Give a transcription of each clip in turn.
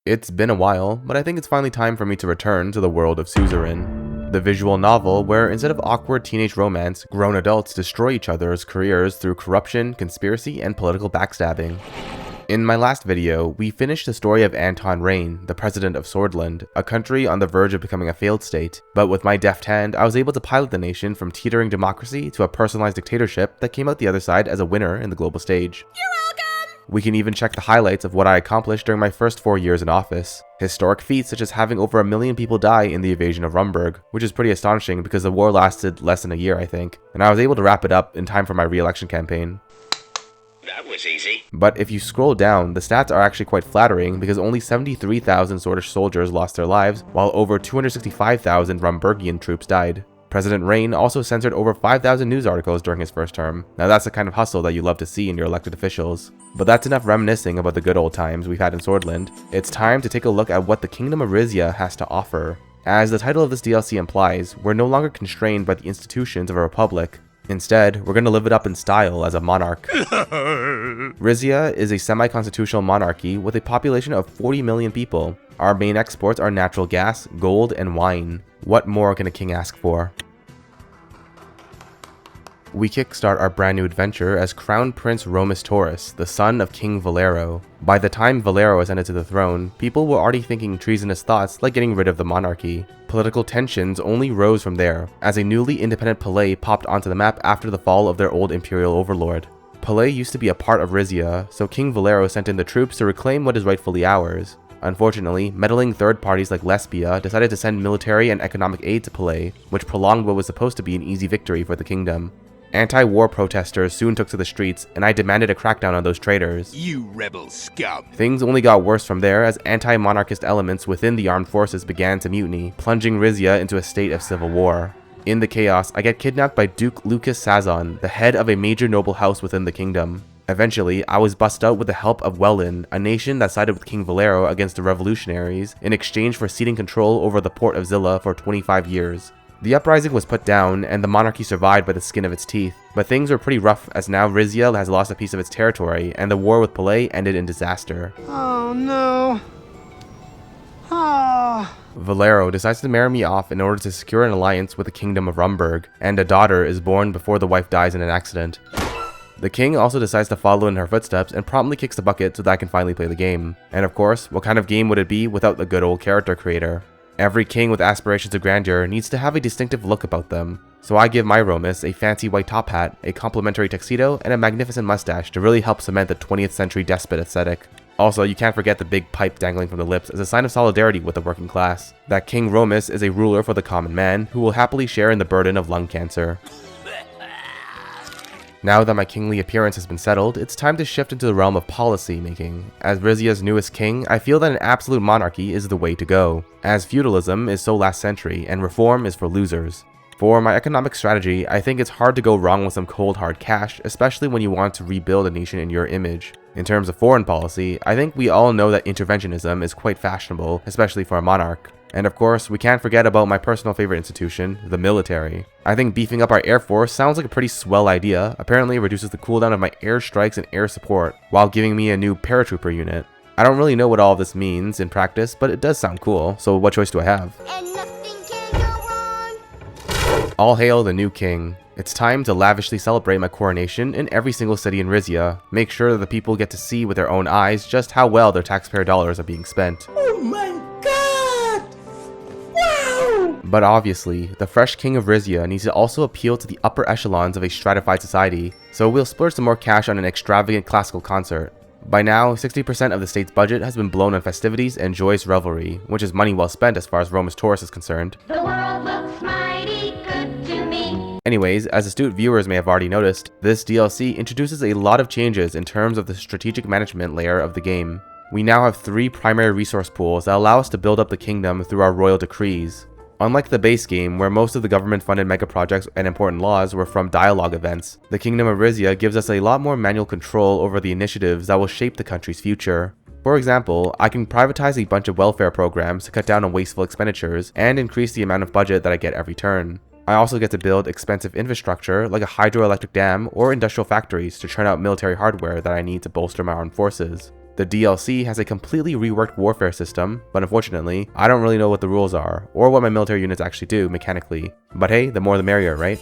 It's been a while, but I think it's finally time for me to return to the world of Suzerain, the visual novel where instead of awkward teenage romance, grown adults destroy each other's careers through corruption, conspiracy, and political backstabbing. In my last video, we finished the story of Anton Rain, the president of Swordland, a country on the verge of becoming a failed state, but with my deft hand, I was able to pilot the nation from teetering democracy to a personalized dictatorship that came out the other side as a winner in the global stage. We can even check the highlights of what I accomplished during my first 4 years in office. Historic feats such as having over 1 million people die in the invasion of Rumburg, which is pretty astonishing because the war lasted less than a year, I think, and I was able to wrap it up in time for my re-election campaign. That was easy. But if you scroll down, the stats are actually quite flattering because only 73,000 Swordish soldiers lost their lives, while over 265,000 Rumburgian troops died. President Rain also censored over 5,000 news articles during his first term. Now that's the kind of hustle that you love to see in your elected officials. But that's enough reminiscing about the good old times we've had in Swordland. It's time to take a look at what the Kingdom of Rizia has to offer. As the title of this DLC implies, we're no longer constrained by the institutions of a republic. Instead, we're going to live it up in style as a monarch. Rizia is a semi-constitutional monarchy with a population of 40 million people. Our main exports are natural gas, gold, and wine. What more can a king ask for? We kickstart our brand new adventure as Crown Prince Romus Taurus, the son of King Valero. By the time Valero ascended to the throne, people were already thinking treasonous thoughts like getting rid of the monarchy. Political tensions only rose from there, as a newly independent Palais popped onto the map after the fall of their old imperial overlord. Palais used to be a part of Rizia, so King Valero sent in the troops to reclaim what is rightfully ours. Unfortunately, meddling third parties like Lesbia decided to send military and economic aid to Palais, which prolonged what was supposed to be an easy victory for the kingdom. Anti-war protesters soon took to the streets, and I demanded a crackdown on those traitors. You rebel scum. Things only got worse from there as anti-monarchist elements within the armed forces began to mutiny, plunging Rizia into a state of civil war. In the chaos, I get kidnapped by Duke Lucas Sazon, the head of a major noble house within the kingdom. Eventually, I was bussed out with the help of Welland, a nation that sided with King Valero against the revolutionaries, in exchange for ceding control over the port of Zilla for 25 years. The uprising was put down, and the monarchy survived by the skin of its teeth, but things were pretty rough as now Rizia has lost a piece of its territory, and the war with Palais ended in disaster. Oh no. Ah. Valero decides to marry me off in order to secure an alliance with the Kingdom of Rumburg, and a daughter is born before the wife dies in an accident. The king also decides to follow in her footsteps and promptly kicks the bucket so that I can finally play the game. And of course, what kind of game would it be without the good old character creator? Every king with aspirations of grandeur needs to have a distinctive look about them. So I give my Romus a fancy white top hat, a complimentary tuxedo, and a magnificent mustache to really help cement the 20th century despot aesthetic. Also, you can't forget the big pipe dangling from the lips as a sign of solidarity with the working class. That King Romus is a ruler for the common man who will happily share in the burden of lung cancer. Now that my kingly appearance has been settled, it's time to shift into the realm of policy making. As Rizia's newest king, I feel that an absolute monarchy is the way to go, as feudalism is so last century and reform is for losers. For my economic strategy, I think it's hard to go wrong with some cold hard cash, especially when you want to rebuild a nation in your image. In terms of foreign policy, I think we all know that interventionism is quite fashionable, especially for a monarch. And of course, we can't forget about my personal favorite institution, the military. I think beefing up our air force sounds like a pretty swell idea. Apparently it reduces the cooldown of my air strikes and air support, while giving me a new paratrooper unit. I don't really know what all of this means in practice, but it does sound cool, so what choice do I have? And nothing can go wrong. All hail the new king. It's time to lavishly celebrate my coronation in every single city in Rizia. Make sure that the people get to see with their own eyes just how well their taxpayer dollars are being spent. Oh my god. Wow. But obviously, the fresh king of Rizia needs to also appeal to the upper echelons of a stratified society, so we'll splurge some more cash on an extravagant classical concert. By now, 60% of the state's budget has been blown on festivities and joyous revelry, which is money well spent as far as Romus Taurus is concerned. The world looks mighty good to me. Anyways, as astute viewers may have already noticed, this DLC introduces a lot of changes in terms of the strategic management layer of the game. We now have 3 primary resource pools that allow us to build up the kingdom through our royal decrees. Unlike the base game, where most of the government-funded mega projects and important laws were from dialogue events, the Kingdom of Rizia gives us a lot more manual control over the initiatives that will shape the country's future. For example, I can privatize a bunch of welfare programs to cut down on wasteful expenditures and increase the amount of budget that I get every turn. I also get to build expensive infrastructure like a hydroelectric dam or industrial factories to churn out military hardware that I need to bolster my armed forces. The DLC has a completely reworked warfare system, but unfortunately, I don't really know what the rules are, or what my military units actually do mechanically. But hey, the more the merrier, right?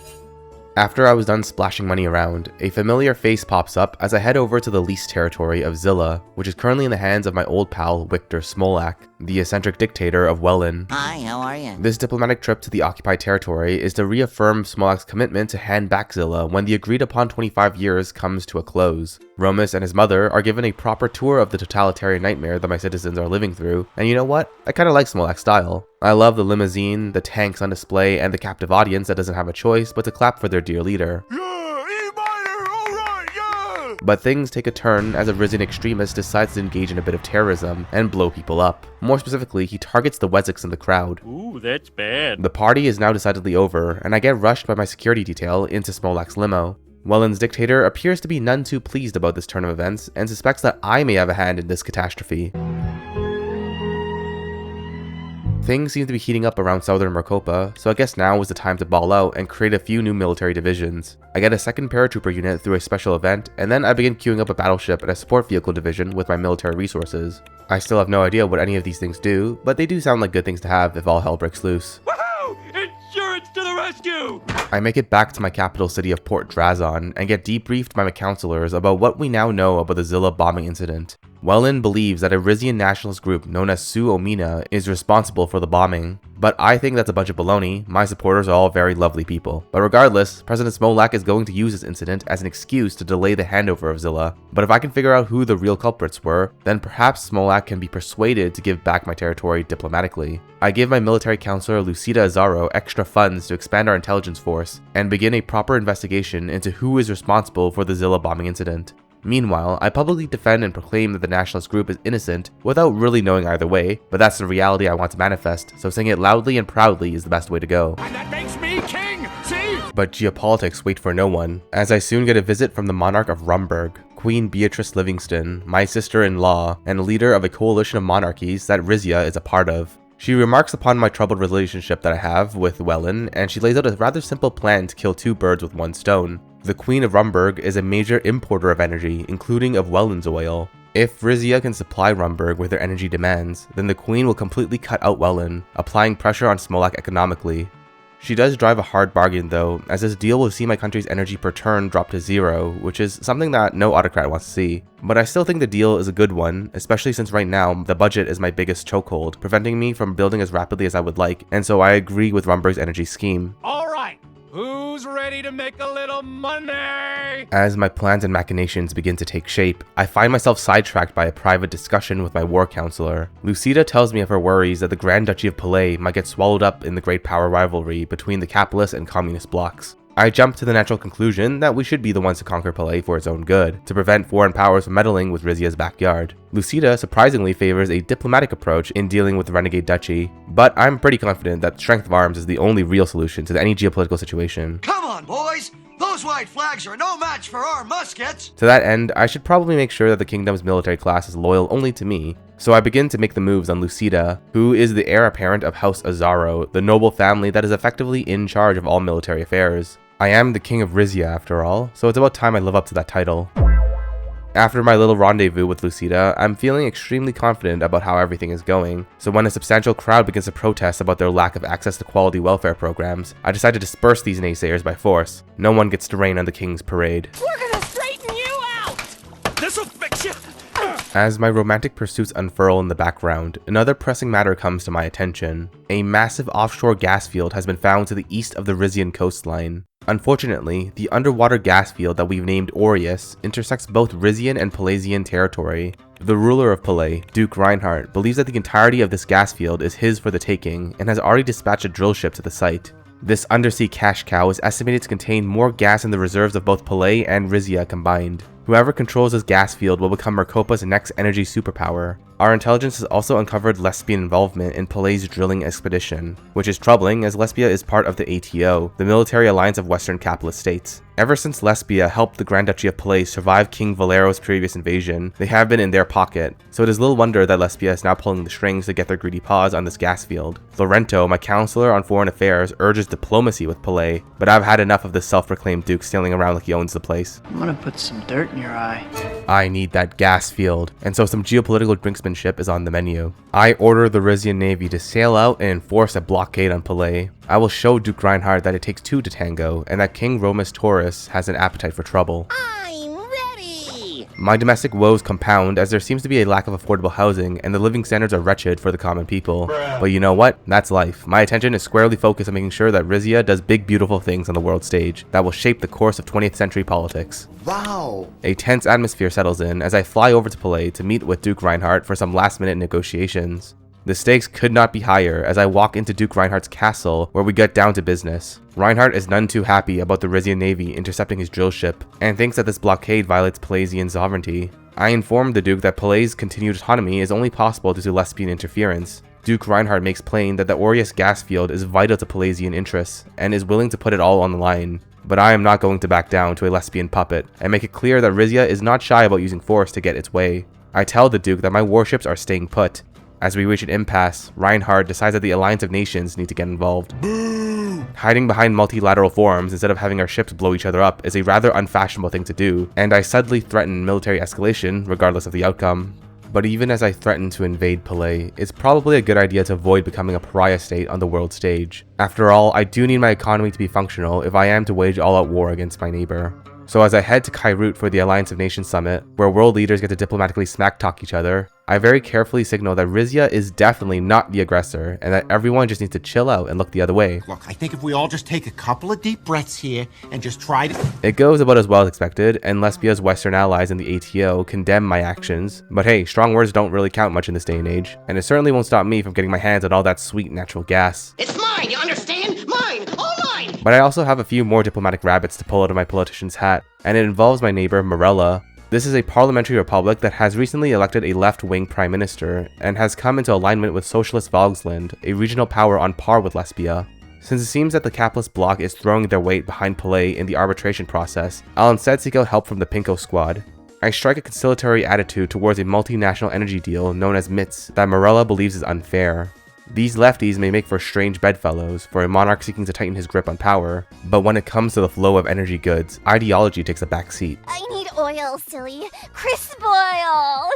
After I was done splashing money around, a familiar face pops up as I head over to the leased territory of Zilla, which is currently in the hands of my old pal Victor Smolak, the eccentric dictator of Wellin. Hi, how are you? This diplomatic trip to the occupied territory is to reaffirm Smolak's commitment to hand back Zilla when the agreed upon 25 years comes to a close. Romus and his mother are given a proper tour of the totalitarian nightmare that my citizens are living through, and you know what? I kinda like Smolak's style. I love the limousine, the tanks on display, and the captive audience that doesn't have a choice but to clap for their dear leader. But things take a turn as a Rizian extremist decides to engage in a bit of terrorism and blow people up. More specifically, he targets the Wessex in the crowd. Ooh, that's bad. The party is now decidedly over, and I get rushed by my security detail into Smolak's limo. Wellin's dictator appears to be none too pleased about this turn of events and suspects that I may have a hand in this catastrophe. Things seem to be heating up around southern Marcopa, so I guess now is the time to ball out and create a few new military divisions. I get a second paratrooper unit through a special event, and then I begin queuing up a battleship and a support vehicle division with my military resources. I still have no idea what any of these things do, but they do sound like good things to have if all hell breaks loose. Woohoo! Insurance to the rescue! I make it back to my capital city of Port Drazon and get debriefed by my counselors about what we now know about the Zilla bombing incident. Wellin believes that a Rizian nationalist group known as Su Omina is responsible for the bombing, but I think that's a bunch of baloney. My supporters are all very lovely people. But regardless, President Smolak is going to use this incident as an excuse to delay the handover of Zilla. But if I can figure out who the real culprits were, then perhaps Smolak can be persuaded to give back my territory diplomatically. I give my military counselor Lucida Azaro extra funds to expand our intelligence force and begin a proper investigation into who is responsible for the Zilla bombing incident. Meanwhile, I publicly defend and proclaim that the nationalist group is innocent without really knowing either way, but that's the reality I want to manifest, so saying it loudly and proudly is the best way to go. And that makes me king, see? But geopolitics wait for no one, as I soon get a visit from the monarch of Rumburg, Queen Beatrice Livingston, my sister-in-law, and leader of a coalition of monarchies that Rizia is a part of. She remarks upon my troubled relationship that I have with Wellin, and she lays out a rather simple plan to kill two birds with one stone. The Queen of Rumburg is a major importer of energy, including of Wellin's oil. If Rizia can supply Rumburg with their energy demands, then the Queen will completely cut out Wellin, applying pressure on Smolak economically. She does drive a hard bargain though, as this deal will see my country's energy per turn drop to 0, which is something that no autocrat wants to see. But I still think the deal is a good one, especially since right now the budget is my biggest chokehold, preventing me from building as rapidly as I would like, and so I agree with Rumburg's energy scheme. Alright, who's ready to make a little money? As my plans and machinations begin to take shape, I find myself sidetracked by a private discussion with my war counselor. Lucida tells me of her worries that the Grand Duchy of Palais might get swallowed up in the great power rivalry between the capitalist and communist blocs. I jump to the natural conclusion that we should be the ones to conquer Palais for its own good, to prevent foreign powers from meddling with Rizia's backyard. Lucida surprisingly favors a diplomatic approach in dealing with the renegade duchy, but I'm pretty confident that strength of arms is the only real solution to any geopolitical situation. Come on, boys! Those white flags are no match for our muskets! To that end, I should probably make sure that the kingdom's military class is loyal only to me, so I begin to make the moves on Lucida, who is the heir apparent of House Azaro, the noble family that is effectively in charge of all military affairs. I am the king of Rizia after all, so it's about time I live up to that title. After my little rendezvous with Lucida, I'm feeling extremely confident about how everything is going, so when a substantial crowd begins to protest about their lack of access to quality welfare programs, I decide to disperse these naysayers by force. No one gets to rain on the king's parade. We're gonna straighten you out! This'll fix you! As my romantic pursuits unfurl in the background, another pressing matter comes to my attention. A massive offshore gas field has been found to the east of the Rizian coastline. Unfortunately, the underwater gas field that we've named Aureus intersects both Rizian and Palaisian territory. The ruler of Palais, Duke Reinhardt, believes that the entirety of this gas field is his for the taking and has already dispatched a drill ship to the site. This undersea cash cow is estimated to contain more gas than the reserves of both Palais and Rizia combined. Whoever controls this gas field will become Marcopa's next energy superpower. Our intelligence has also uncovered Lesbian involvement in Palais' drilling expedition, which is troubling as Lesbia is part of the ATO, the military alliance of Western capitalist states. Ever since Lesbia helped the Grand Duchy of Palais survive King Valero's previous invasion, they have been in their pocket, so it is little wonder that Lesbia is now pulling the strings to get their greedy paws on this gas field. Lorento, my counselor on foreign affairs, urges diplomacy with Palais, but I've had enough of this self-proclaimed duke sailing around like he owns the place. I'm gonna put some dirt your eye. I need that gas field, and so some geopolitical brinksmanship is on the menu. I order the Rizian navy to sail out and enforce a blockade on Palais. I will show Duke Reinhardt that it takes two to tango, and that King Romus Taurus has an appetite for trouble. I'm ready! My domestic woes compound as there seems to be a lack of affordable housing and the living standards are wretched for the common people. But you know what? That's life. My attention is squarely focused on making sure that Rizia does big beautiful things on the world stage that will shape the course of 20th century politics. Wow! A tense atmosphere settles in as I fly over to Palais to meet with Duke Reinhardt for some last minute negotiations. The stakes could not be higher as I walk into Duke Reinhardt's castle where we get down to business. Reinhardt is none too happy about the Rizian navy intercepting his drill ship and thinks that this blockade violates Palaisian sovereignty. I inform the Duke that Palais' continued autonomy is only possible due to Lesbian interference. Duke Reinhardt makes plain that the Aureus gas field is vital to Palaisian interests and is willing to put it all on the line. But I am not going to back down to a Lesbian puppet and make it clear that Rizia is not shy about using force to get its way. I tell the Duke that my warships are staying put. As we reach an impasse, Reinhardt decides that the Alliance of Nations need to get involved. Boo! Hiding behind multilateral forums instead of having our ships blow each other up is a rather unfashionable thing to do, and I subtly threaten military escalation regardless of the outcome. But even as I threaten to invade Palais, it's probably a good idea to avoid becoming a pariah state on the world stage. After all, I do need my economy to be functional if I am to wage all-out war against my neighbor. So as I head to Kairut for the Alliance of Nations Summit, where world leaders get to diplomatically smack-talk each other, I very carefully signal that Rizia is definitely not the aggressor and that everyone just needs to chill out and look the other way. Look, I think if we all just take a couple of deep breaths here and just try to... It goes about as well as expected, and Lesbia's Western allies in the ATO condemn my actions, but hey, strong words don't really count much in this day and age, and it certainly won't stop me from getting my hands on all that sweet natural gas. It's mine, you understand? Mine! All mine! But I also have a few more diplomatic rabbits to pull out of my politician's hat, and it involves my neighbor Morella. This is a parliamentary republic that has recently elected a left-wing prime minister, and has come into alignment with Socialist Volksland, a regional power on par with Lesbia. Since it seems that the capitalist bloc is throwing their weight behind Palais in the arbitration process, I'll instead seek out help from the Pinko squad. I strike a conciliatory attitude towards a multinational energy deal known as MITS that Morella believes is unfair. These lefties may make for strange bedfellows for a monarch seeking to tighten his grip on power, but when it comes to the flow of energy goods, ideology takes a back seat. I need oil, silly. Crisp oil!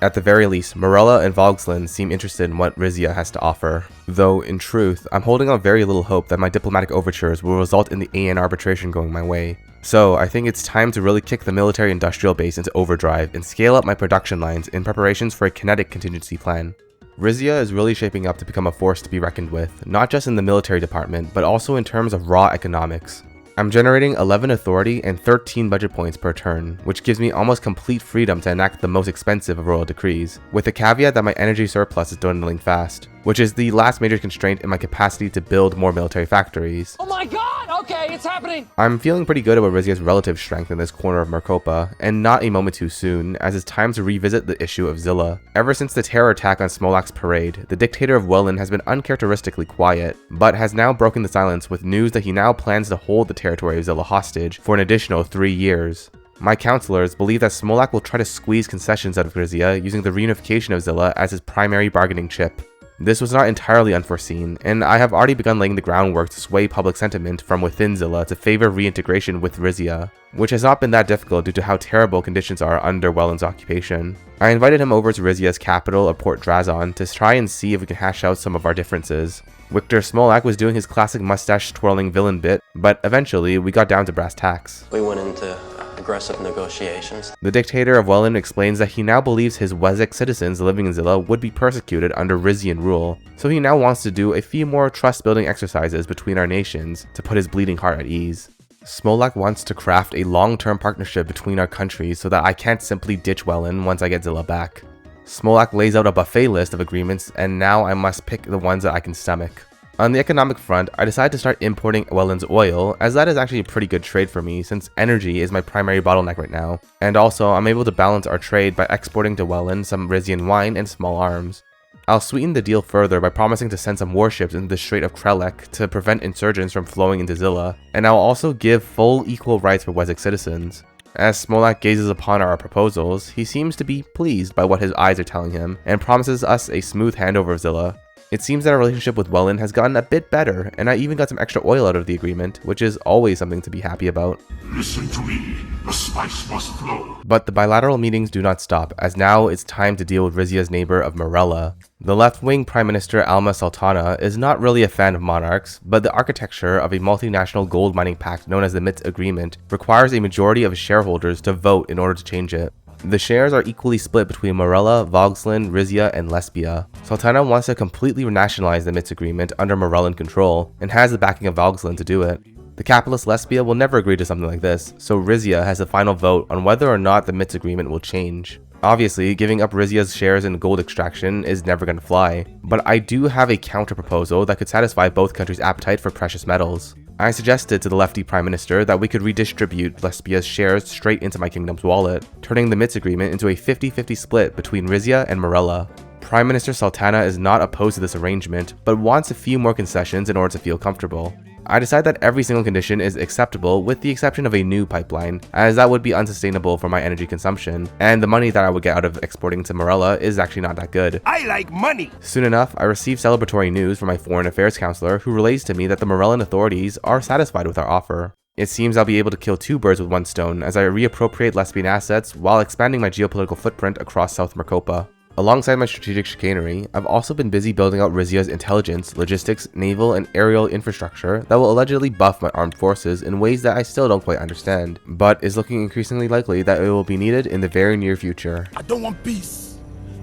At the very least, Morella and Volksland seem interested in what Rizia has to offer. Though, in truth, I'm holding out very little hope that my diplomatic overtures will result in the AN arbitration going my way. So, I think it's time to really kick the military-industrial base into overdrive and scale up my production lines in preparations for a kinetic contingency plan. Rizia is really shaping up to become a force to be reckoned with, not just in the military department, but also in terms of raw economics. I'm generating 11 authority and 13 budget points per turn, which gives me almost complete freedom to enact the most expensive of royal decrees, with the caveat that my energy surplus is dwindling fast, which is the last major constraint in my capacity to build more military factories. Oh my god! Okay, it's happening! I'm feeling pretty good about Rizia's relative strength in this corner of Mercopa, and not a moment too soon, as it's time to revisit the issue of Zilla. Ever since the terror attack on Smolak's parade, the dictator of Welland has been uncharacteristically quiet, but has now broken the silence with news that he now plans to hold the territory of Zilla hostage for an additional 3 years. My counselors believe that Smolak will try to squeeze concessions out of Rizia using the reunification of Zilla as his primary bargaining chip. This was not entirely unforeseen, and I have already begun laying the groundwork to sway public sentiment from within Zilla to favor reintegration with Rizia, which has not been that difficult due to how terrible conditions are under Welland's occupation. I invited him over to Rizia's capital of Port Drazon to try and see if we can hash out some of our differences. Victor Smolak was doing his classic mustache-twirling villain bit, but eventually we got down to brass tacks. We went into aggressive negotiations. The dictator of Welland explains that he now believes his Wessex citizens living in Zilla would be persecuted under Rizian rule, so he now wants to do a few more trust-building exercises between our nations to put his bleeding heart at ease. Smolak wants to craft a long-term partnership between our countries so that I can't simply ditch Welland once I get Zilla back. Smolak lays out a buffet list of agreements, and now I must pick the ones that I can stomach. On the economic front, I decided to start importing Welland's oil, as that is actually a pretty good trade for me since energy is my primary bottleneck right now, and also I'm able to balance our trade by exporting to Welland some Rizian wine and small arms. I'll sweeten the deal further by promising to send some warships into the Strait of Krelek to prevent insurgents from flowing into Zilla, and I'll also give full equal rights for Wessex citizens. As Smolak gazes upon our proposals, he seems to be pleased by what his eyes are telling him, and promises us a smooth handover of Zilla. It seems that our relationship with Welland has gotten a bit better, and I even got some extra oil out of the agreement, which is always something to be happy about. Listen to me. The spice must flow. But the bilateral meetings do not stop, as now it's time to deal with Rizia's neighbor of Morella. The left-wing Prime Minister Alma Sultana is not really a fan of monarchs, but the architecture of a multinational gold mining pact known as the MITS Agreement requires a majority of shareholders to vote in order to change it. The shares are equally split between Morella, Vogsland, Rizia, and Lesbia. Sultana wants to completely renationalize the MITS Agreement under Morellan control, and has the backing of Vogsland to do it. The capitalist Lesbia will never agree to something like this, so Rizia has the final vote on whether or not the MITS Agreement will change. Obviously, giving up Rizia's shares in gold extraction is never going to fly, but I do have a counter proposal that could satisfy both countries' appetite for precious metals. I suggested to the lefty Prime Minister that we could redistribute Lesbia's shares straight into my kingdom's wallet, turning the MITS Agreement into a 50-50 split between Rizia and Morella. Prime Minister Sultana is not opposed to this arrangement, but wants a few more concessions in order to feel comfortable. I decide that every single condition is acceptable with the exception of a new pipeline, as that would be unsustainable for my energy consumption, and the money that I would get out of exporting to Morella is actually not that good. I like money. Soon enough, I receive celebratory news from my foreign affairs counselor who relays to me that the Morellan authorities are satisfied with our offer. It seems I'll be able to kill two birds with one stone as I reappropriate Lesbian assets while expanding my geopolitical footprint across South Marcopa. Alongside my strategic chicanery, I've also been busy building out Rizia's intelligence, logistics, naval, and aerial infrastructure that will allegedly buff my armed forces in ways that I still don't quite understand, but is looking increasingly likely that it will be needed in the very near future. I don't want peace.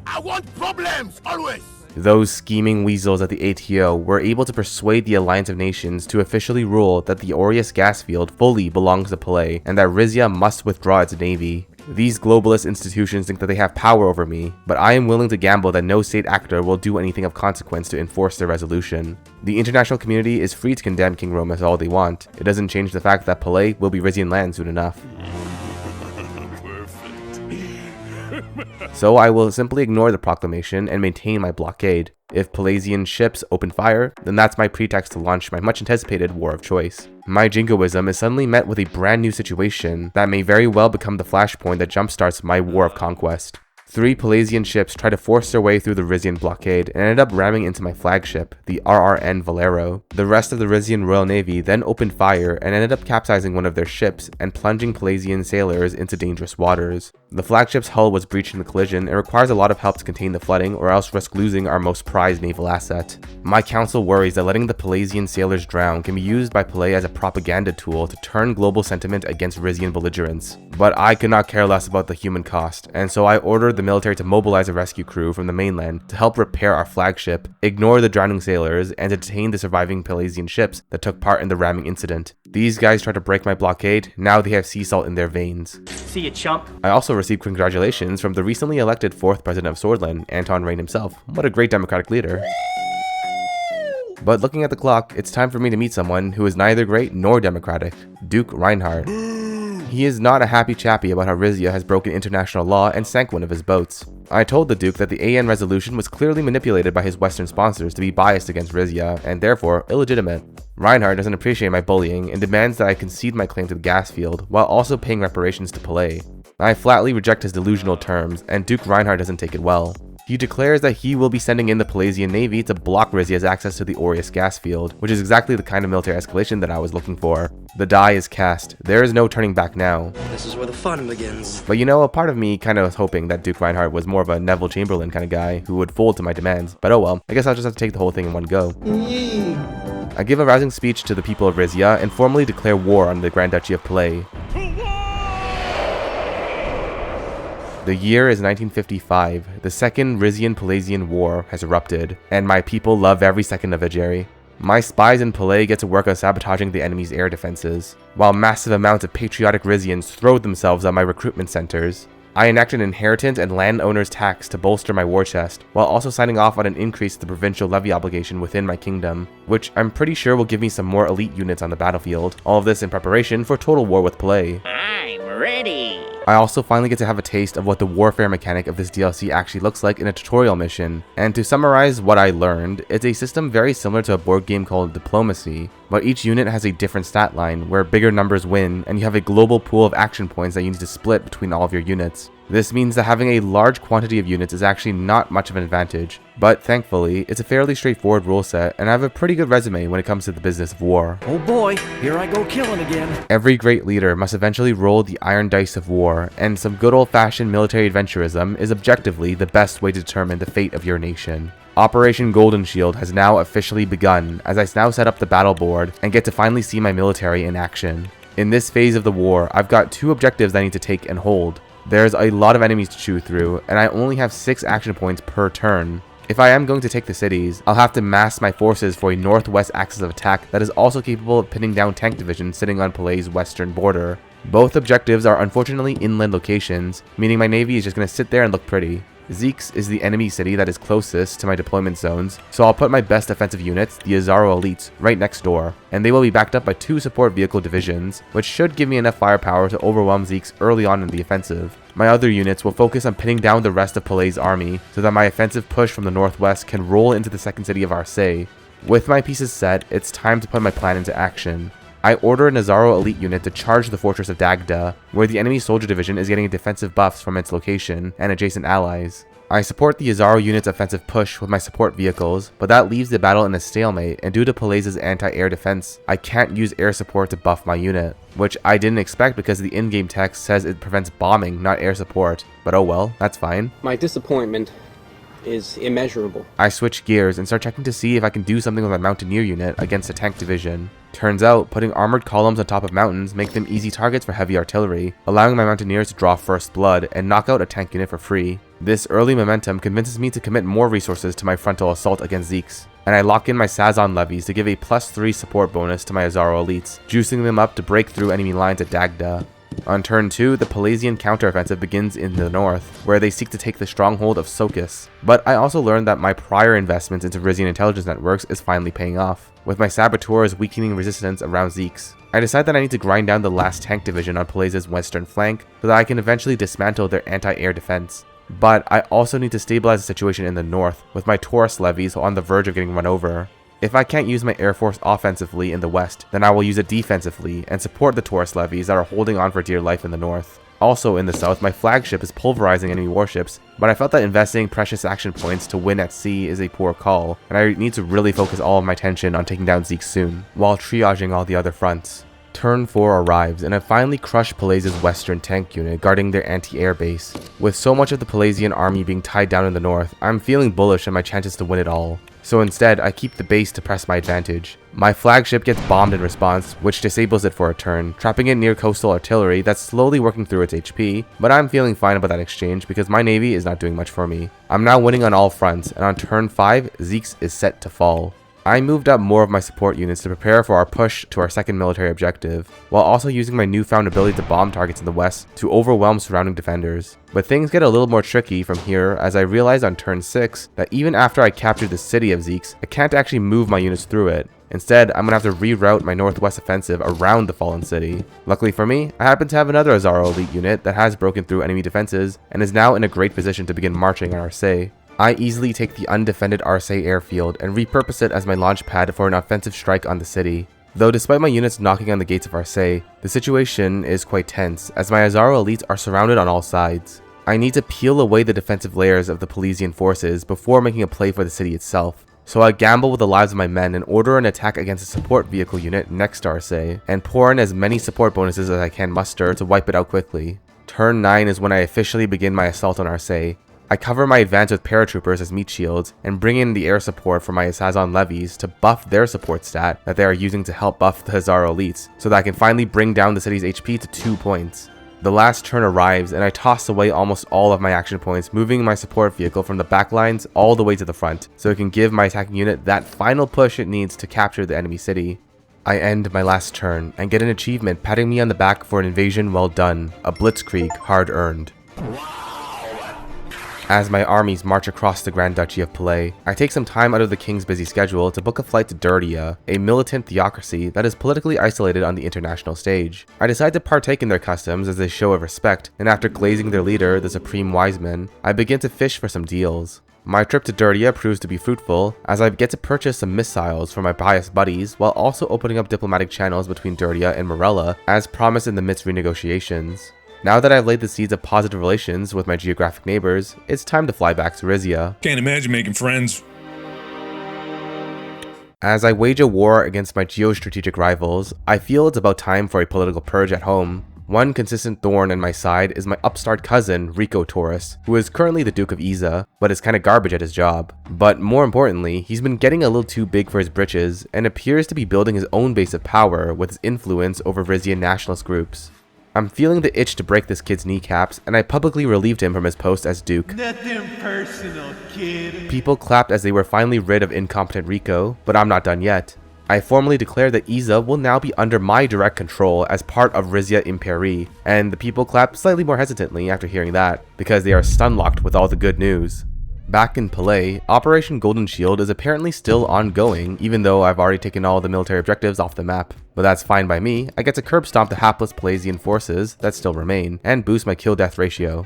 I want problems, always. Those scheming weasels at the ATO were able to persuade the Alliance of Nations to officially rule that the Aureus gas field fully belongs to Palais and that Rizia must withdraw its navy. These globalist institutions think that they have power over me, but I am willing to gamble that no state actor will do anything of consequence to enforce their resolution. The international community is free to condemn King Romus all they want. It doesn't change the fact that Palais will be Rizian land soon enough. So I will simply ignore the proclamation and maintain my blockade. If Palaisian ships open fire, then that's my pretext to launch my much anticipated war of choice. My jingoism is suddenly met with a brand new situation that may very well become the flashpoint that jumpstarts my war of conquest. 3 Palaisian ships tried to force their way through the Rizian blockade and ended up ramming into my flagship, the RRN Valero. The rest of the Rizian Royal Navy then opened fire and ended up capsizing one of their ships and plunging Palaisian sailors into dangerous waters. The flagship's hull was breached in the collision and requires a lot of help to contain the flooding or else risk losing our most prized naval asset. My council worries that letting the Palaisian sailors drown can be used by Palais as a propaganda tool to turn global sentiment against Rizian belligerents. But I could not care less about the human cost, and so I ordered the military to mobilize a rescue crew from the mainland to help repair our flagship, ignore the drowning sailors, and detain the surviving Palaisian ships that took part in the ramming incident. These guys tried to break my blockade, now they have sea salt in their veins. See you, chump. I also received congratulations from the recently elected 4th president of Swordland, Anton Rain himself. What a great democratic leader. But looking at the clock, it's time for me to meet someone who is neither great nor democratic, Duke Reinhardt. He is not a happy chappy about how Rizia has broken international law and sank one of his boats. I told the Duke that the AN resolution was clearly manipulated by his Western sponsors to be biased against Rizia, and therefore illegitimate. Reinhardt doesn't appreciate my bullying and demands that I concede my claim to the gas field, while also paying reparations to Palais. I flatly reject his delusional terms, and Duke Reinhardt doesn't take it well. He declares that he will be sending in the Palaisian Navy to block Rizia's access to the Aureus gas field, which is exactly the kind of military escalation that I was looking for. The die is cast. There is no turning back now. This is where the fun begins. But you know, a part of me kind of was hoping that Duke Reinhardt was more of a Neville Chamberlain kind of guy who would fold to my demands. But oh well, I guess I'll just have to take the whole thing in one go. I give a rousing speech to the people of Rizia and formally declare war on the Grand Duchy of Palais. The year is 1955. The Second Rizian-Palaisian War has erupted, and my people love every second of it, Jerry. My spies in Palais get to work on sabotaging the enemy's air defenses, while massive amounts of patriotic Rizians throw themselves at my recruitment centers. I enact an inheritance and landowner's tax to bolster my war chest, while also signing off on an increase to the provincial levy obligation within my kingdom, which I'm pretty sure will give me some more elite units on the battlefield. All of this in preparation for total war with Palais. I'm ready. I also finally get to have a taste of what the warfare mechanic of this DLC actually looks like in a tutorial mission, and to summarize what I learned, it's a system very similar to a board game called Diplomacy, but each unit has a different stat line where bigger numbers win, and you have a global pool of action points that you need to split between all of your units. This means that having a large quantity of units is actually not much of an advantage, but thankfully, it's a fairly straightforward rule set, and I have a pretty good resume when it comes to the business of war. Oh boy, here I go killing again. Every great leader must eventually roll the iron dice of war, and some good old-fashioned military adventurism is objectively the best way to determine the fate of your nation. Operation Golden Shield has now officially begun, as I now set up the battle board and get to finally see my military in action. In this phase of the war, I've got 2 objectives I need to take and hold. There's a lot of enemies to chew through, and I only have 6 action points per turn. If I am going to take the cities, I'll have to mass my forces for a northwest axis of attack that is also capable of pinning down tank divisions sitting on Palay's western border. Both objectives are unfortunately inland locations, meaning my navy is just going to sit there and look pretty. Zeeks is the enemy city that is closest to my deployment zones, so I'll put my best offensive units, the Azaro Elites, right next door, and they will be backed up by 2 support vehicle divisions, which should give me enough firepower to overwhelm Zeeks early on in the offensive. My other units will focus on pinning down the rest of Palay's army, so that my offensive push from the northwest can roll into the second city of Arcey. With my pieces set, it's time to put my plan into action. I order an Azaro elite unit to charge the fortress of Dagda, where the enemy soldier division is getting defensive buffs from its location and adjacent allies. I support the Azaro unit's offensive push with my support vehicles, but that leaves the battle in a stalemate, and due to Palay's anti-air defense, I can't use air support to buff my unit, which I didn't expect because the in-game text says it prevents bombing, not air support, but oh well, that's fine. My disappointment is immeasurable. I switch gears and start checking to see if I can do something with my mountaineer unit against a tank division. Turns out, putting armored columns on top of mountains make them easy targets for heavy artillery, allowing my mountaineers to draw first blood and knock out a tank unit for free. This early momentum convinces me to commit more resources to my frontal assault against Zeeks, and I lock in my Sazon levies to give a +3 support bonus to my Azaro elites, juicing them up to break through enemy lines at Dagda. On turn 2, the Palazian counteroffensive begins in the north, where they seek to take the stronghold of Sokis. But I also learned that my prior investments into Rizian intelligence networks is finally paying off, with my saboteurs weakening resistance around Zeeks. I decide that I need to grind down the last tank division on Palay's western flank, so that I can eventually dismantle their anti-air defense. But I also need to stabilize the situation in the north, with my Taurus levies on the verge of getting run over. If I can't use my air force offensively in the west, then I will use it defensively and support the Taurus levies that are holding on for dear life in the north. Also in the south, my flagship is pulverizing enemy warships, but I felt that investing precious action points to win at sea is a poor call, and I need to really focus all of my attention on taking down Zeke soon, while triaging all the other fronts. Turn 4 arrives, and I finally crush Palay's western tank unit guarding their anti-air base. With so much of the Palazian army being tied down in the north, I'm feeling bullish on my chances to win it all. So instead, I keep the base to press my advantage. My flagship gets bombed in response, which disables it for a turn, trapping it near coastal artillery that's slowly working through its HP, but I'm feeling fine about that exchange because my navy is not doing much for me. I'm now winning on all fronts, and on turn 5, Zeeks is set to fall. I moved up more of my support units to prepare for our push to our second military objective, while also using my newfound ability to bomb targets in the west to overwhelm surrounding defenders. But things get a little more tricky from here as I realize on turn 6 that even after I captured the city of Zeeks, I can't actually move my units through it. Instead, I'm going to have to reroute my northwest offensive around the fallen city. Luckily for me, I happen to have another Azaro elite unit that has broken through enemy defenses and is now in a great position to begin marching on Arcey. I easily take the undefended Arcey airfield and repurpose it as my launch pad for an offensive strike on the city. Though despite my units knocking on the gates of Arcey, the situation is quite tense as my Azaro elites are surrounded on all sides. I need to peel away the defensive layers of the Palazian forces before making a play for the city itself. So I gamble with the lives of my men and order an attack against a support vehicle unit next to Arcey, and pour in as many support bonuses as I can muster to wipe it out quickly. Turn 9 is when I officially begin my assault on Arcey. I cover my advance with paratroopers as meat shields and bring in the air support for my Sazon levies to buff their support stat that they are using to help buff the Azaro elites so that I can finally bring down the city's HP to 2 points. The last turn arrives and I toss away almost all of my action points, moving my support vehicle from the back lines all the way to the front so it can give my attacking unit that final push it needs to capture the enemy city. I end my last turn and get an achievement patting me on the back for an invasion well done, a blitzkrieg hard earned. As my armies march across the Grand Duchy of Palay, I take some time out of the king's busy schedule to book a flight to Dirtia, a militant theocracy that is politically isolated on the international stage. I decide to partake in their customs as a show of respect, and after glazing their leader, the Supreme Wiseman, I begin to fish for some deals. My trip to Dirtia proves to be fruitful, as I get to purchase some missiles for my biased buddies, while also opening up diplomatic channels between Dirtia and Morella, as promised in the midst renegotiations. Now that I've laid the seeds of positive relations with my geographic neighbors, it's time to fly back to Rizia. Can't imagine making friends. As I wage a war against my geostrategic rivals, I feel it's about time for a political purge at home. One consistent thorn in my side is my upstart cousin, Rico Taurus, who is currently the Duke of Iza, but is kinda garbage at his job. But more importantly, he's been getting a little too big for his britches, and appears to be building his own base of power with his influence over Rizian nationalist groups. I'm feeling the itch to break this kid's kneecaps, and I publicly relieved him from his post as Duke. Nothing personal, kid. People clapped as they were finally rid of incompetent Rico, but I'm not done yet. I formally declare that Iza will now be under my direct control as part of Rizia Imperii, and the people clap slightly more hesitantly after hearing that, because they are stun-locked with all the good news. Back in Palais, Operation Golden Shield is apparently still ongoing, even though I've already taken all the military objectives off the map. But that's fine by me. I get to curb stomp the hapless Palaisian forces that still remain, and boost my kill-death ratio.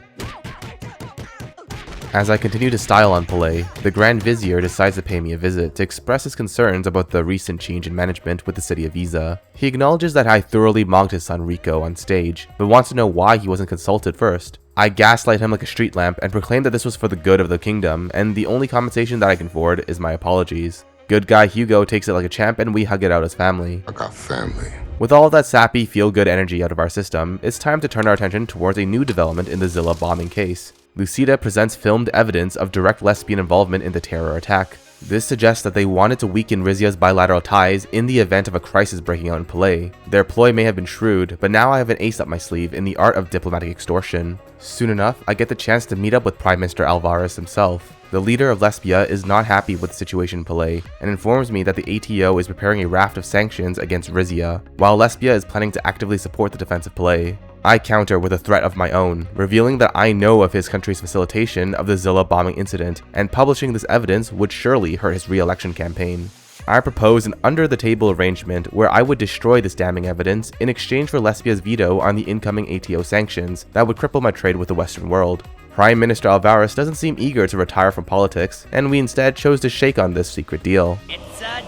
As I continue to style on Palais, the Grand Vizier decides to pay me a visit to express his concerns about the recent change in management with the city of Iza. He acknowledges that I thoroughly mocked his son Rico on stage, but wants to know why he wasn't consulted first. I gaslight him like a street lamp and proclaim that this was for the good of the kingdom, and the only compensation that I can afford is my apologies. Good guy Hugo takes it like a champ, and we hug it out as family. I got family. With all of that sappy, feel-good energy out of our system, it's time to turn our attention towards a new development in the Zilla bombing case. Lucida presents filmed evidence of direct lesbian involvement in the terror attack. This suggests that they wanted to weaken Rizia's bilateral ties in the event of a crisis breaking out in Palais. Their ploy may have been shrewd, but now I have an ace up my sleeve in the art of diplomatic extortion. Soon enough, I get the chance to meet up with Prime Minister Alvarez himself. The leader of Lesbia is not happy with the situation in Palais, and informs me that the ATO is preparing a raft of sanctions against Rizia, while Lesbia is planning to actively support the defense of Palais. I counter with a threat of my own, revealing that I know of his country's facilitation of the Zilla bombing incident, and publishing this evidence would surely hurt his re-election campaign. I propose an under-the-table arrangement where I would destroy this damning evidence in exchange for Lesbia's veto on the incoming ATO sanctions that would cripple my trade with the Western world. Prime Minister Alvarez doesn't seem eager to retire from politics, and we instead chose to shake on this secret deal. It's a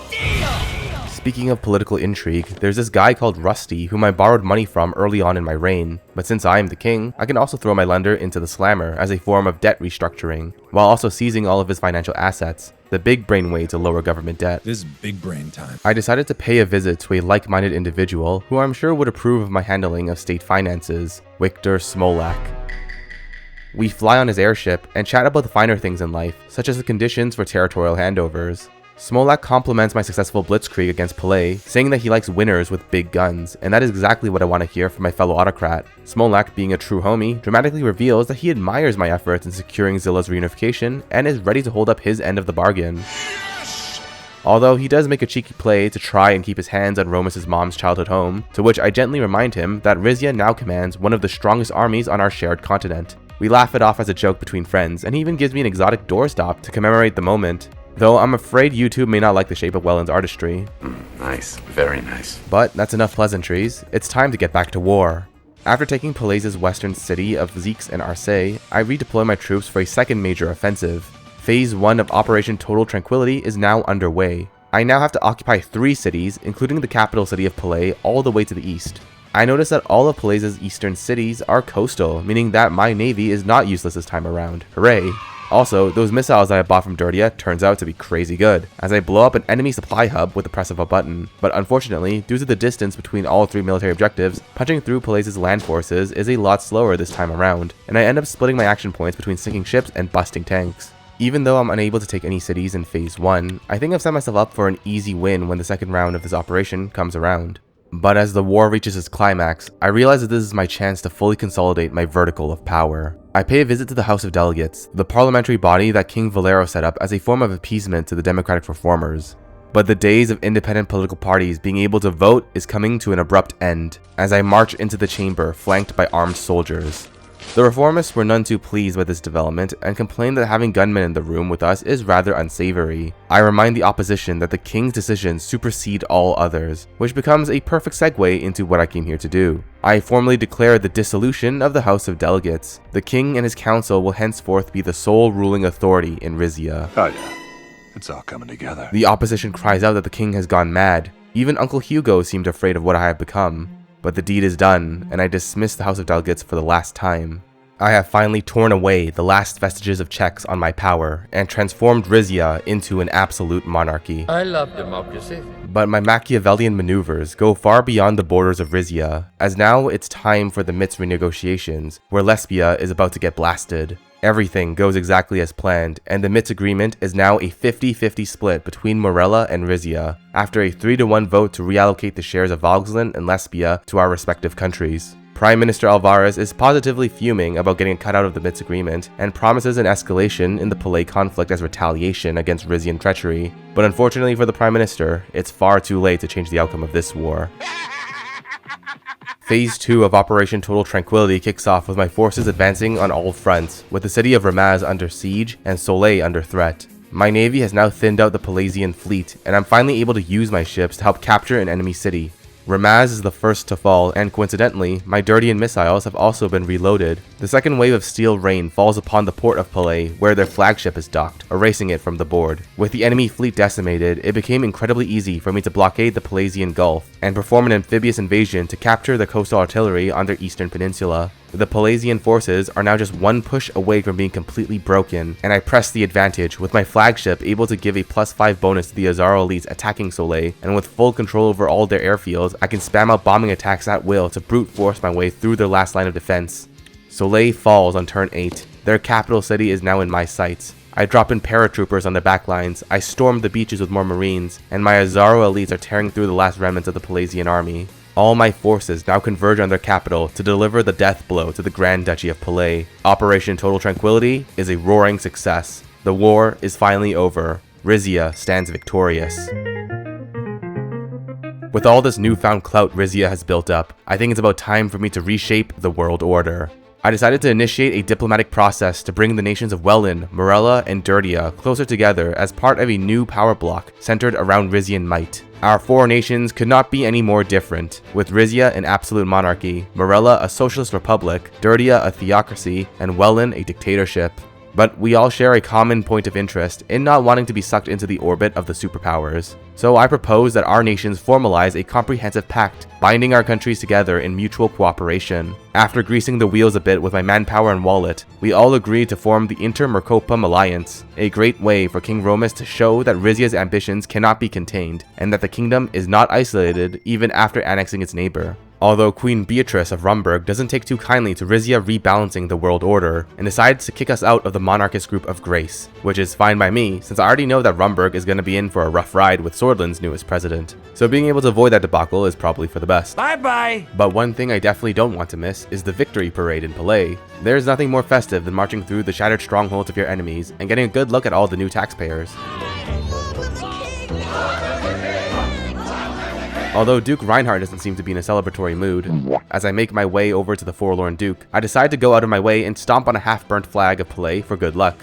deal! Speaking of political intrigue, there's this guy called Rusty whom I borrowed money from early on in my reign, but since I am the king, I can also throw my lender into the slammer as a form of debt restructuring, while also seizing all of his financial assets, the big brain way to lower government debt. This is big brain time. I decided to pay a visit to a like-minded individual who I'm sure would approve of my handling of state finances, Victor Smolak. We fly on his airship and chat about the finer things in life, such as the conditions for territorial handovers. Smolak compliments my successful blitzkrieg against Palais, saying that he likes winners with big guns, and that is exactly what I want to hear from my fellow autocrat. Smolak, being a true homie, dramatically reveals that he admires my efforts in securing Zilla's reunification and is ready to hold up his end of the bargain. Although he does make a cheeky play to try and keep his hands on Romus's mom's childhood home, to which I gently remind him that Rizia now commands one of the strongest armies on our shared continent. We laugh it off as a joke between friends, and he even gives me an exotic doorstop to commemorate the moment. Though I'm afraid YouTube may not like the shape of Welland's artistry. Nice. Very nice. But that's enough pleasantries. It's time to get back to war. After taking Palais's western city of Zeeks and Arcee, I redeploy my troops for a second major offensive. Phase 1 of Operation Total Tranquility is now underway. I now have to occupy 3 cities, including the capital city of Palais, all the way to the east. I notice that all of Palais's eastern cities are coastal, meaning that my navy is not useless this time around. Hooray! Also, those missiles I bought from Dirtia turns out to be crazy good, as I blow up an enemy supply hub with the press of a button. But unfortunately, due to the distance between all 3 military objectives, punching through Palais's land forces is a lot slower this time around, and I end up splitting my action points between sinking ships and busting tanks. Even though I'm unable to take any cities in Phase 1, I think I've set myself up for an easy win when the second round of this operation comes around. But as the war reaches its climax, I realize that this is my chance to fully consolidate my vertical of power. I pay a visit to the House of Delegates, the parliamentary body that King Valero set up as a form of appeasement to the democratic reformers. But the days of independent political parties being able to vote is coming to an abrupt end, as I march into the chamber flanked by armed soldiers. The reformists were none too pleased with this development and complained that having gunmen in the room with us is rather unsavory. I remind the opposition that the king's decisions supersede all others, which becomes a perfect segue into what I came here to do. I formally declare the dissolution of the House of Delegates. The king and his council will henceforth be the sole ruling authority in Rizia. Oh yeah. It's all coming together. The opposition cries out that the king has gone mad. Even Uncle Hugo seemed afraid of what I have become. But the deed is done, and I dismiss the House of Delegates for the last time. I have finally torn away the last vestiges of checks on my power and transformed Rizia into an absolute monarchy. I love democracy. But my Machiavellian maneuvers go far beyond the borders of Rizia, as now it's time for the MIT's renegotiations, where Lesbia is about to get blasted. Everything goes exactly as planned, and the MIT's agreement is now a 50-50 split between Morella and Rizia, after a 3-to-1 vote to reallocate the shares of Vogsland and Lesbia to our respective countries. Prime Minister Alvarez is positively fuming about getting cut out of the MIT's agreement and promises an escalation in the Palais conflict as retaliation against Rizian treachery, but unfortunately for the Prime Minister, it's far too late to change the outcome of this war. Phase 2 of Operation Total Tranquility kicks off with my forces advancing on all fronts, with the city of Ramaz under siege and Soleil under threat. My navy has now thinned out the Palaisian fleet, and I'm finally able to use my ships to help capture an enemy city. Ramaz is the first to fall, and coincidentally, my Dirtian missiles have also been reloaded. The second wave of steel rain falls upon the port of Palais, where their flagship is docked, erasing it from the board. With the enemy fleet decimated, it became incredibly easy for me to blockade the Palaisian Gulf, and perform an amphibious invasion to capture the coastal artillery on their eastern peninsula. The Palaisian forces are now just one push away from being completely broken, and I press the advantage, with my flagship able to give a +5 bonus to the Azaro elites attacking Soleil, and with full control over all their airfields, I can spam out bombing attacks at will to brute force my way through their last line of defense. Soleil falls on turn 8. Their capital city is now in my sights. I drop in paratroopers on their backlines, I storm the beaches with more marines, and my Azaro elites are tearing through the last remnants of the Palaisian army. All my forces now converge on their capital to deliver the death blow to the Grand Duchy of Palais. Operation Total Tranquility is a roaring success. The war is finally over. Rizia stands victorious. With all this newfound clout Rizia has built up, I think it's about time for me to reshape the world order. I decided to initiate a diplomatic process to bring the nations of Welland, Morella, and Dirtia closer together as part of a new power block centered around Rizian might. Our 4 nations could not be any more different, with Rizia an absolute monarchy, Morella a socialist republic, Dirtia a theocracy, and Welland a dictatorship. But we all share a common point of interest in not wanting to be sucked into the orbit of the superpowers. So I propose that our nations formalize a comprehensive pact, binding our countries together in mutual cooperation. After greasing the wheels a bit with my manpower and wallet, we all agreed to form the Inter-Mercopum Alliance, a great way for King Romus to show that Rizia's ambitions cannot be contained, and that the kingdom is not isolated even after annexing its neighbor. Although Queen Beatrice of Rumburg doesn't take too kindly to Rizia rebalancing the world order, and decides to kick us out of the monarchist group of Grace, which is fine by me since I already know that Rumburg is going to be in for a rough ride with Swordland's newest president. So being able to avoid that debacle is probably for the best. Bye-bye. But one thing I definitely don't want to miss is the victory parade in Palais. There's nothing more festive than marching through the shattered strongholds of your enemies and getting a good look at all the new taxpayers. Although Duke Reinhardt doesn't seem to be in a celebratory mood, as I make my way over to the Forlorn Duke, I decide to go out of my way and stomp on a half-burnt flag of Palais for good luck.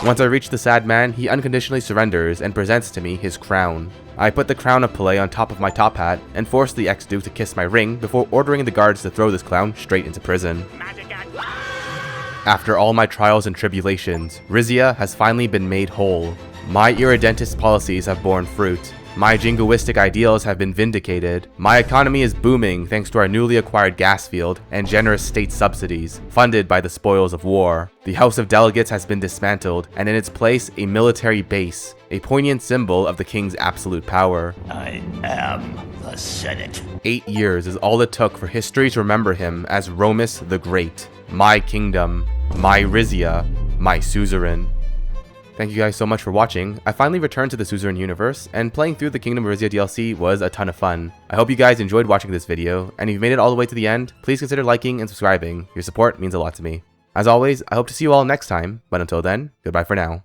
Once I reach the sad man, he unconditionally surrenders and presents to me his crown. I put the crown of Palais on top of my top hat and force the ex-duke to kiss my ring before ordering the guards to throw this clown straight into prison. After all my trials and tribulations, Rizia has finally been made whole. My irredentist policies have borne fruit. My jingoistic ideals have been vindicated. My economy is booming thanks to our newly acquired gas field and generous state subsidies, funded by the spoils of war. The House of Delegates has been dismantled, and in its place, a military base, a poignant symbol of the king's absolute power. I am the Senate. 8 years is all it took for history to remember him as Romus the Great. My kingdom, my Rizia, my Suzarin. Thank you guys so much for watching. I finally returned to the Suzerain universe, and playing through the Kingdom of Rizia DLC was a ton of fun. I hope you guys enjoyed watching this video, and if you've made it all the way to the end, please consider liking and subscribing. Your support means a lot to me. As always, I hope to see you all next time, but until then, goodbye for now.